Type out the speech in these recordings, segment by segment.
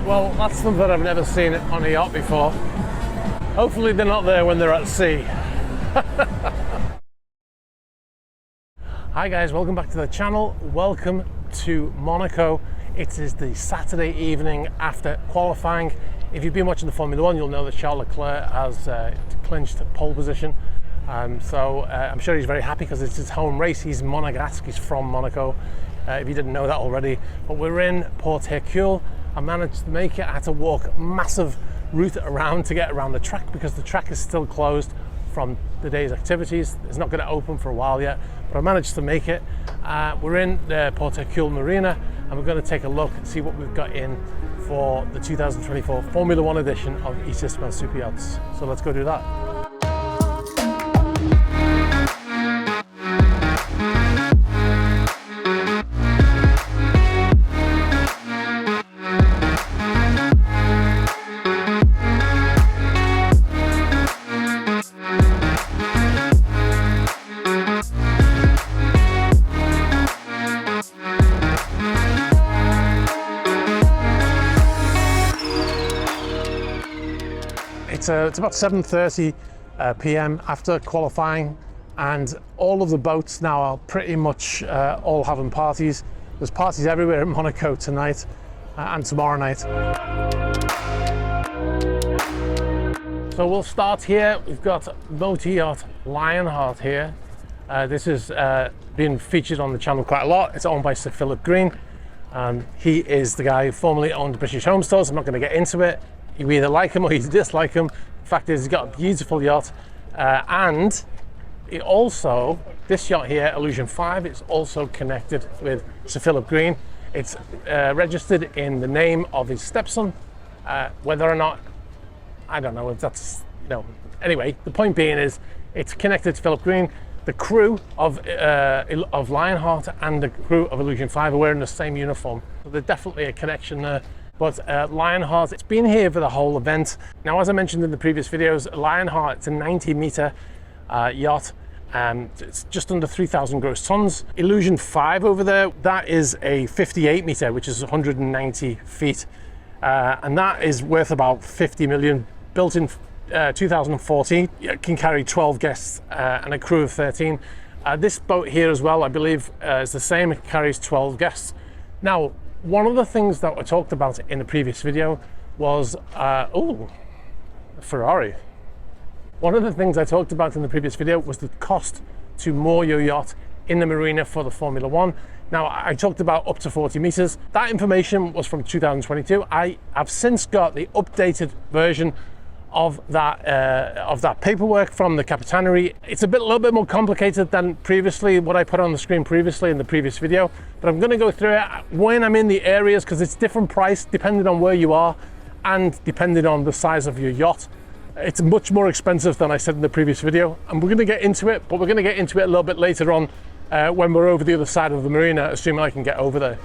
Well, that's something I've never seen on a yacht before. Hopefully they're not there when they're at sea. Hi guys, welcome back to the channel. Welcome to Monaco. It is the Saturday evening after qualifying. If you've been watching the Formula One, you'll know that Charles Leclerc has clinched pole position. So I'm sure he's very happy because it's his home race. He's Monegasque, he's from Monaco, if you didn't know that already. But we're in Port Hercule. I managed to make it. I had to walk massive route around to get around the track because the track is still closed from the day's activities. It's not going to open for a while yet, but I managed to make it. We're in the Port Hercule Marina and we're going to take a look and see what we've got in for the 2024 Formula One edition of Yachts Super Yachts. So let's go do that. It's about 7:30 p.m. after qualifying, and all of the boats now are pretty much all having parties. There's parties everywhere in Monaco tonight and tomorrow night. So we'll start here. We've got motor yacht Lionheart here. This is been featured on the channel quite a lot. It's owned by Sir Philip Green. He is the guy who formerly owned British Home Stores. I'm not going to get into it. You either like him or you dislike him. The fact is, he's got a beautiful yacht, and it also, this yacht here, Illusion 5, it's also connected with Sir Philip Green. It's registered in the name of his stepson. Whether or not, I don't know if that's, anyway, the point being is it's connected to Philip Green. The crew of Lionheart and the crew of Illusion 5 are wearing the same uniform, so there's definitely a connection there. But Lionheart, it's been here for the whole event. Now, as I mentioned in the previous videos, Lionheart, it's a 90-meter yacht. It's just under 3,000 gross tons. Illusion 5 over there, that is a 58-meter, which is 190 feet. And that is worth about 50 million. Built in 2014, it can carry 12 guests and a crew of 13. This boat here as well, I believe, is the same. It carries 12 guests. Now, one of the things that I talked about in the previous video was, Ferrari. One of the things I talked about in the previous video was the cost to moor your yacht in the marina for the Formula One. Now, I talked about up to 40 meters. That information was from 2022. I have since got the updated version of that paperwork from the Capitanery. It's a little bit more complicated than previously, what I put on the screen previously in the previous video, but I'm going to go through it when I'm in the areas because it's different price depending on where you are and depending on the size of your yacht. It's much more expensive than I said in the previous video, and we're going to get into it, but we're going to get into it a little bit later on when we're over the other side of the marina, assuming I can get over there.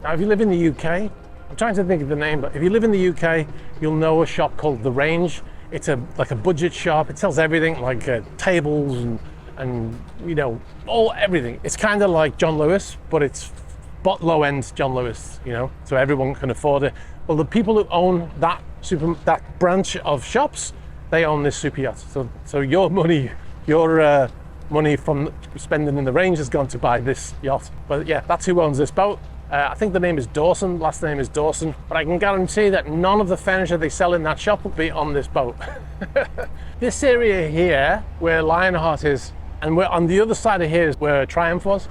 Now, if you live in the UK, I'm trying to think of the name, but if you live in the UK, you'll know a shop called The Range. It's like a budget shop. It sells everything, like tables and everything. It's kind of like John Lewis, but it's low-end John Lewis, so everyone can afford it. Well, the people who own that branch of shops, they own this super yacht. So your money from spending in The Range has gone to buy this yacht. But yeah, that's who owns this boat. I think the name is Dawson, last name is Dawson, but I can guarantee that none of the furniture they sell in that shop will be on this boat. This area here, where Lionheart is, and we're on the other side of here is where Triumph was,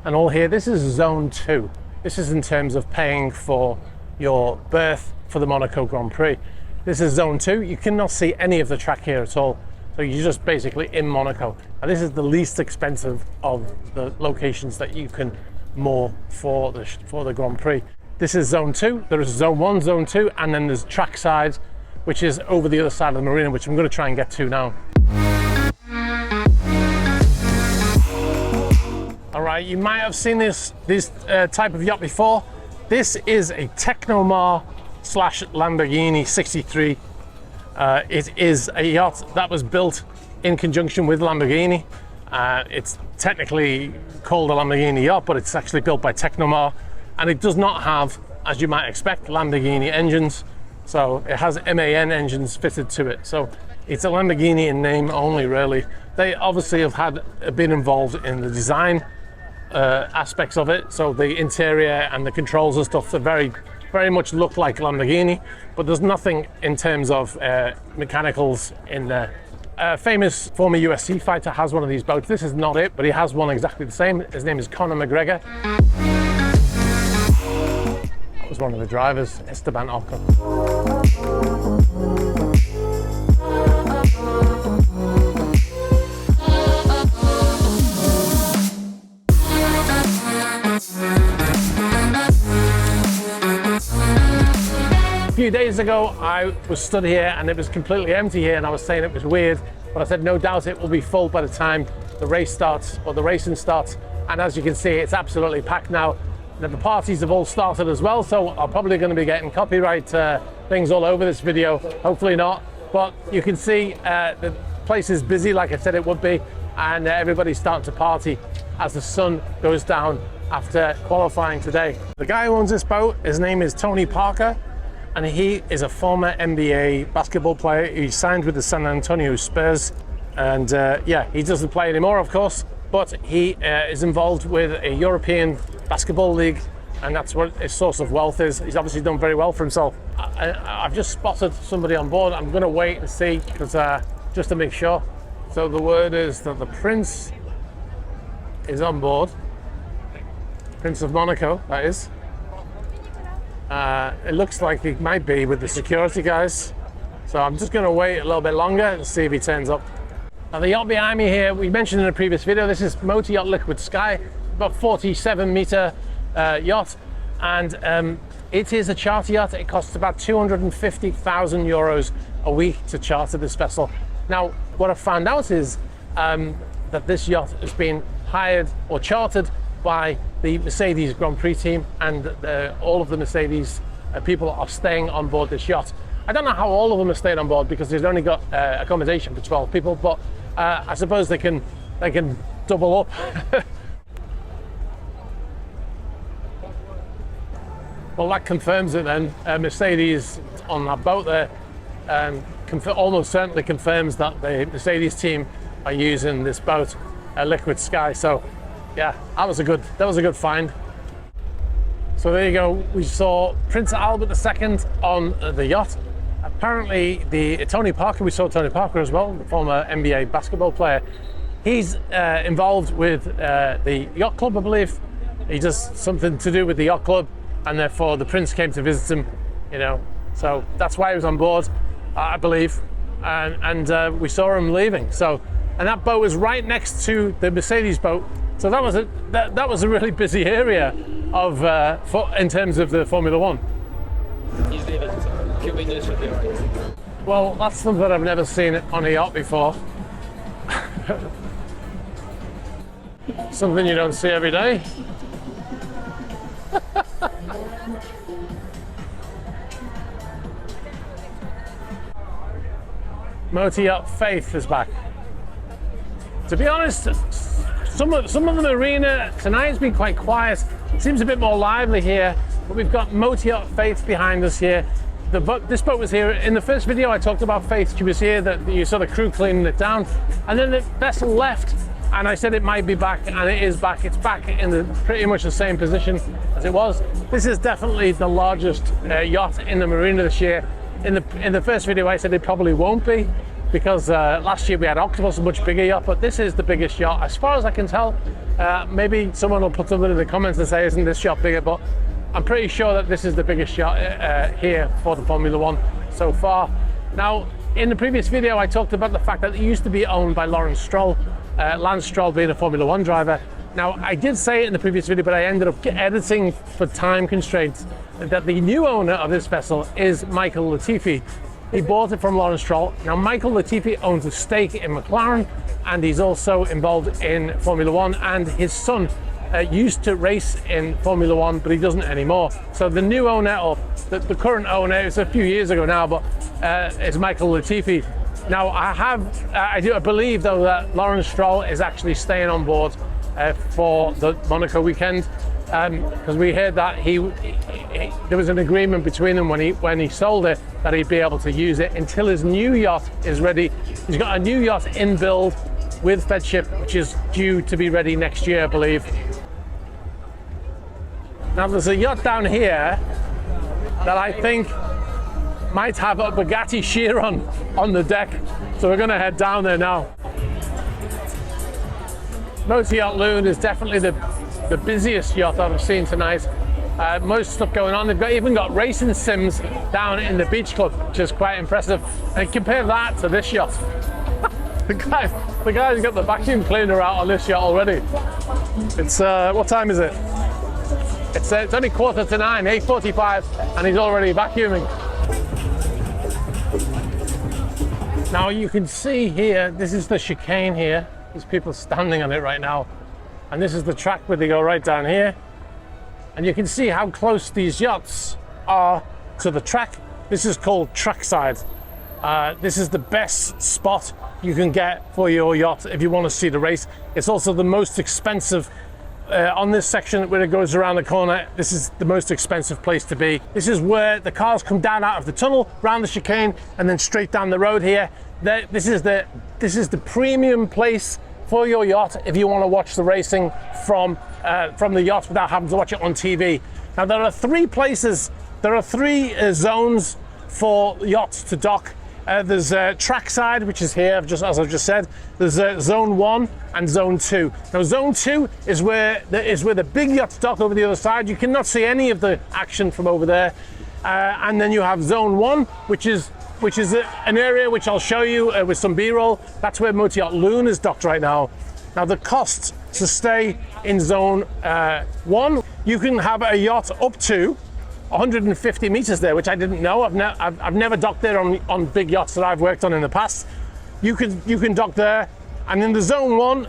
and all here, this is Zone 2. This is in terms of paying for your berth for the Monaco Grand Prix. This is Zone 2. You cannot see any of the track here at all, so you're just basically in Monaco. And this is the least expensive of the locations that you can more for the Grand Prix. This is Zone 2. There is Zone 1, Zone 2, and then there's Trackside, which is over the other side of the marina, which I'm going to try and get to now. All right, you might have seen this type of yacht before. This is a Technomar / Lamborghini 63. It is a yacht that was built in conjunction with Lamborghini. It's technically called a Lamborghini yacht, but it's actually built by Technomar, and it does not have, as you might expect, Lamborghini engines. So it has MAN engines fitted to it. So it's a Lamborghini in name only, really. They obviously have been involved in the design aspects of it. So the interior and the controls and stuff, they very much look like Lamborghini, but there's nothing in terms of mechanicals in there. A famous former UFC fighter has one of these boats. This is not it, but he has one exactly the same. His name is Conor McGregor. That was one of the drivers, Esteban Ocon. A few days ago, I was stood here and it was completely empty here, and I was saying it was weird, but I said no doubt it will be full by the time the race starts, or the racing starts. And as you can see, it's absolutely packed now. The parties have all started as well, so I'm probably going to be getting copyright things all over this video. Hopefully not, but you can see the place is busy like I said it would be, and everybody's starting to party as the sun goes down after qualifying today. The guy who owns this boat, his name is Tony Parker, and he is a former NBA basketball player. He signed with the San Antonio Spurs, and yeah, he doesn't play anymore, of course, but he is involved with a European basketball league, and that's what his source of wealth is. He's obviously done very well for himself. I've just spotted somebody on board. I'm going to wait and see, because just to make sure. So the word is that the Prince is on board. Prince of Monaco, that is. It looks like he might be with the security guys. So I'm just going to wait a little bit longer and see if he turns up. Now the yacht behind me here, we mentioned in a previous video, this is Motor Yacht Liquid Sky, about 47-meter yacht, and it is a charter yacht. It costs about 250,000 euros a week to charter this vessel. Now, what I found out is that this yacht has been hired or chartered by the Mercedes Grand Prix team, and all of the Mercedes people are staying on board this yacht. I don't know how all of them are staying on board, because they've only got accommodation for 12 people, but I suppose they can double up. Well, that confirms it then. Mercedes on that boat there almost certainly confirms that the Mercedes team are using this boat, Liquid Sky. So yeah, that was a good find. So there you go. We saw Prince Albert II on the yacht. Apparently, Tony Parker, we saw Tony Parker as well, the former NBA basketball player. He's involved with the yacht club, I believe. He does something to do with the yacht club, and therefore the Prince came to visit him, you know. So that's why he was on board, I believe. And we saw him leaving. So, and that boat was right next to the Mercedes boat. So that was a really busy area of in terms of the Formula One. He's leaving. Good news for you. Well, that's something that I've never seen on a yacht before. Something you don't see every day. Motor Yacht Faith is back. To be honest, some of the marina tonight has been quite quiet. It seems a bit more lively here, but we've got Motor Yacht Faith behind us here. This boat was here in the first video. I talked about Faith. She was here, that you saw the crew cleaning it down, and then the vessel left, and I said it might be back, and it is back. It's back in pretty much the same position as it was. This is definitely the largest yacht in the marina this year. In the first video I said it probably won't be, because last year we had Octopus, a much bigger yacht, but this is the biggest yacht as far as I can tell. Maybe someone will put something in the comments and say, isn't this yacht bigger? But I'm pretty sure that this is the biggest yacht here for the Formula One so far. Now, in the previous video I talked about the fact that it used to be owned by Lawrence Stroll, Lance Stroll being a Formula One driver. Now, I did say it in the previous video, but I ended up editing for time constraints, that the new owner of this vessel is Michael Latifi. He bought it from Lawrence Stroll. Now, Michael Latifi owns a stake in McLaren, and he's also involved in Formula One, and his son used to race in Formula One, but he doesn't anymore. So the new owner, or the current owner, it's a few years ago now, but it's Michael Latifi. Now I do believe though that Lawrence Stroll is actually staying on board for the Monaco weekend, because we heard that there was an agreement between them when he sold it that he'd be able to use it until his new yacht is ready. He's got a new yacht in build with Fedship, which is due to be ready next year, I believe. Now there's a yacht down here that I think might have a Bugatti Chiron on the deck, so we're going to head down there now. Motor Yacht Loon is definitely the busiest yacht I've seen tonight. Most stuff going on. They've even got racing sims down in the beach club, which is quite impressive. And compare that to this yacht. the guy's got the vacuum cleaner out on this yacht already. It's what time is it? It's only 8:45, 8:45, and he's already vacuuming. Now you can see here, this is the chicane here. There's people standing on it right now. And this is the track where they go right down here. And you can see how close these yachts are to the track. This is called Trackside. This is the best spot you can get for your yacht if you want to see the race. It's also the most expensive on this section where it goes around the corner. This is the most expensive place to be. This is where the cars come down out of the tunnel, round the chicane, and then straight down the road here. This is the premium place for your yacht if you want to watch the racing from the yacht without having to watch it on TV. Now there are three zones for yachts to dock. There's Trackside, which is here, as I've just said. There's Zone 1 and Zone 2. Now Zone 2 is where the big yachts dock over the other side. You cannot see any of the action from over there. And then you have Zone 1, which is an area which I'll show you with some B-roll. That's where Motor Yacht Loon is docked right now. Now the cost to stay in Zone 1, you can have a yacht up to 150 meters there, which I didn't know. I've never docked there on big yachts that I've worked on in the past. You can dock there, and in the Zone 1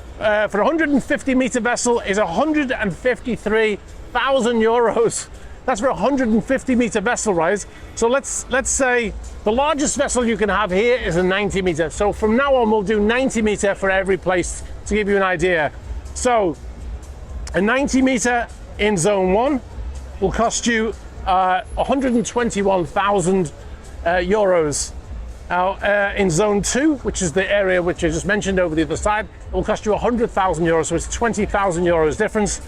for a 150 meter vessel is 153,000 euros. That's for a 150 meter vessel, right? So let's say the largest vessel you can have here is a 90 meter. So from now on, we'll do 90 meter for every place to give you an idea. So a 90 meter in Zone 1 will cost you 121,000 euros. Now in Zone 2, which is the area which I just mentioned over the other side, it will cost you 100,000 euros, so it's 20,000 euros difference.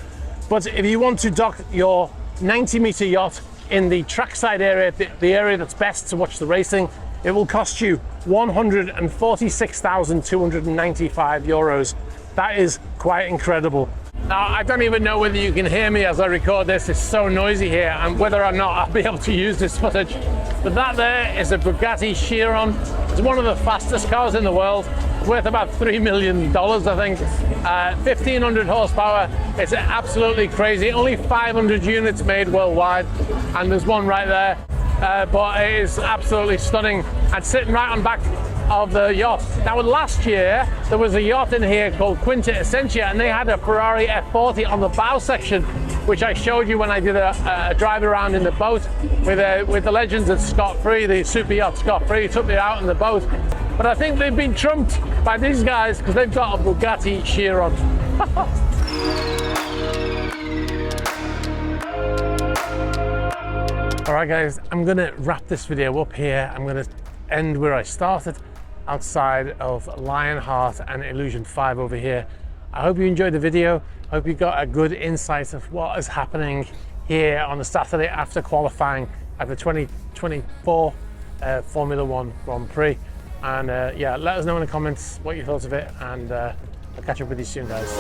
But if you want to dock your 90 meter yacht in the Trackside area, the area that's best to watch the racing, it will cost you 146,295 euros. That is quite incredible. Now, I don't even know whether you can hear me as I record this. It's so noisy here, and whether or not I'll be able to use this footage. But that there is a Bugatti Chiron. It's one of the fastest cars in the world. It's worth about $3 million, I think. 1,500 horsepower. It's absolutely crazy. Only 500 units made worldwide, and there's one right there. But it is absolutely stunning, and sitting right on back of the yacht. Now last year there was a yacht in here called Quinta Essentia, and they had a Ferrari F40 on the bow section, which I showed you when I did a drive around in the boat with the legends at Scott Free, the super yacht Scott Free took me out in the boat. But I think they've been trumped by these guys because they've got a Bugatti Chiron. All right guys, I'm gonna wrap this video up here. I'm gonna end where I started, outside of Lionheart and Illusion 5 over here. I hope you enjoyed the video. I hope you got a good insight of what is happening here on the Saturday after qualifying at the 2024 Formula One Grand Prix. And yeah, let us know in the comments what you thought of it, and I'll catch up with you soon, guys.